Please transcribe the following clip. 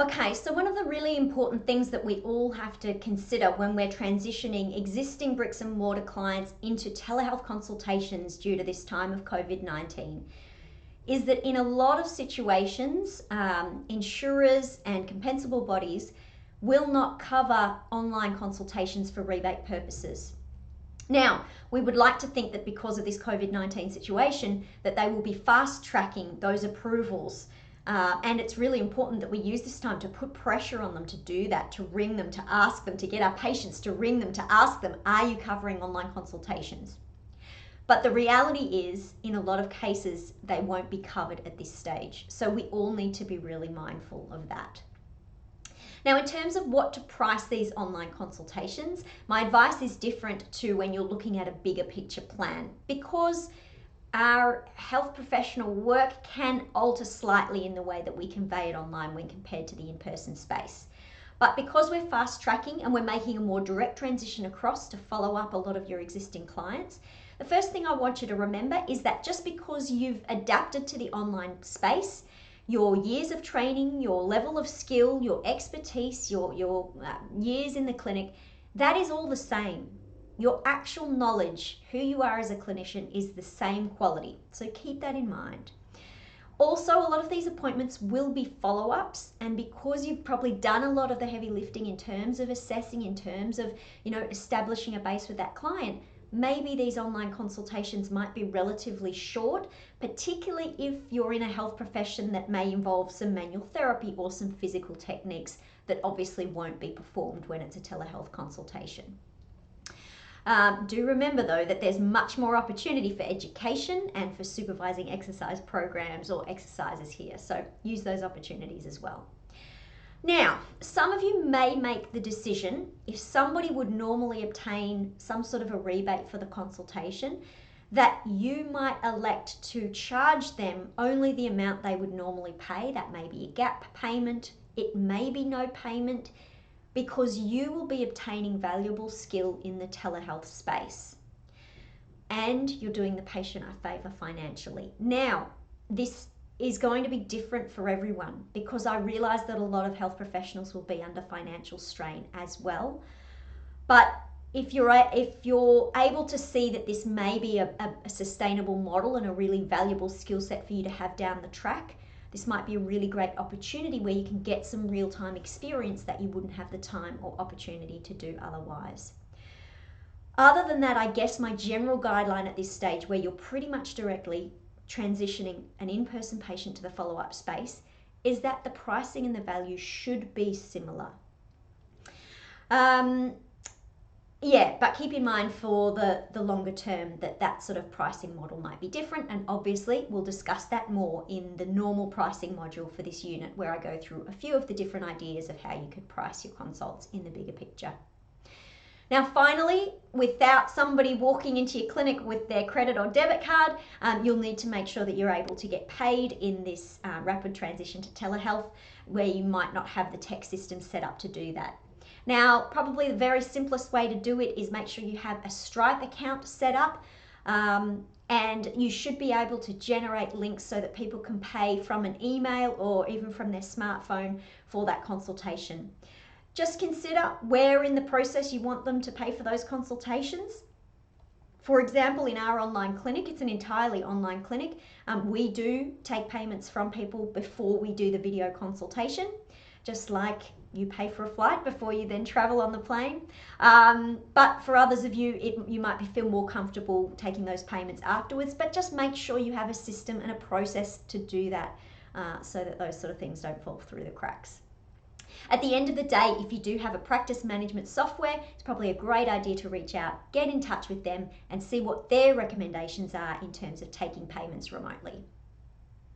Okay, so one of the really important things that we all have to consider when we're transitioning existing bricks and mortar clients into telehealth consultations due to this time of COVID-19 is that in a lot of situations, insurers and compensable bodies will not cover online consultations for rebate purposes. Now, we would like to think that because of this COVID-19 situation, that they will be fast tracking those approvals. And it's really important that we use this time to put pressure on them to do that, to ring them, to ask them, to get our patients to ring them, to ask them, are you covering online consultations? But the reality is, in a lot of cases, they won't be covered at this stage. So we all need to be really mindful of that. Now, in terms of what to price these online consultations, my advice is different to when you're looking at a bigger picture plan, because our health professional work can alter slightly in the way that we convey it online when compared to the in-person space. But because we're fast tracking and we're making a more direct transition across to follow up a lot of your existing clients, the first thing I want you to remember is that just because you've adapted to the online space, your years of training, your level of skill, your expertise, your years in the clinic, that is all the same. Your actual knowledge, who you are as a clinician, is the same quality. So keep that in mind. Also, a lot of these appointments will be follow-ups, and because you've probably done a lot of the heavy lifting in terms of assessing, in terms of, establishing a base with that client, maybe these online consultations might be relatively short, particularly if you're in a health profession that may involve some manual therapy or some physical techniques that obviously won't be performed when it's a telehealth consultation. Do remember though that there's much more opportunity for education and for supervising exercise programs or exercises here, so use those opportunities as well. Now, some of you may make the decision, if somebody would normally obtain some sort of a rebate for the consultation, that you might elect to charge them only the amount they would normally pay. That may be a gap payment, it may be no payment, because you will be obtaining valuable skill in the telehealth space. And you're doing the patient a favor financially. Now, this is going to be different for everyone, because I realize that a lot of health professionals will be under financial strain as well. But if you're able to see that this may be a sustainable model and a really valuable skill set for you to have down the track, this might be a really great opportunity where you can get some real-time experience that you wouldn't have the time or opportunity to do otherwise. Other than that, I guess my general guideline at this stage, where you're pretty much directly transitioning an in-person patient to the follow-up space, is that the pricing and the value should be similar. But keep in mind for the longer term that sort of pricing model might be different, and obviously we'll discuss that more in the normal pricing module for this unit, where I go through a few of the different ideas of how you could price your consults in the bigger picture. Now, finally, without somebody walking into your clinic with their credit or debit card, you'll need to make sure that you're able to get paid in this rapid transition to telehealth, where you might not have the tech system set up to do that. Now, probably the very simplest way to do it is make sure you have a Stripe account set up, and you should be able to generate links so that people can pay from an email or even from their smartphone for that consultation. Just consider where in the process you want them to pay for those consultations. For example, in our online clinic, it's an entirely online clinic. We do take payments from people before we do the video consultation, just like you pay for a flight before you then travel on the plane. But for others of you, you might feel more comfortable taking those payments afterwards, but just make sure you have a system and a process to do that, so that those sort of things don't fall through the cracks. At the end of the day, if you do have a practice management software, it's probably a great idea to reach out, get in touch with them, and see what their recommendations are in terms of taking payments remotely.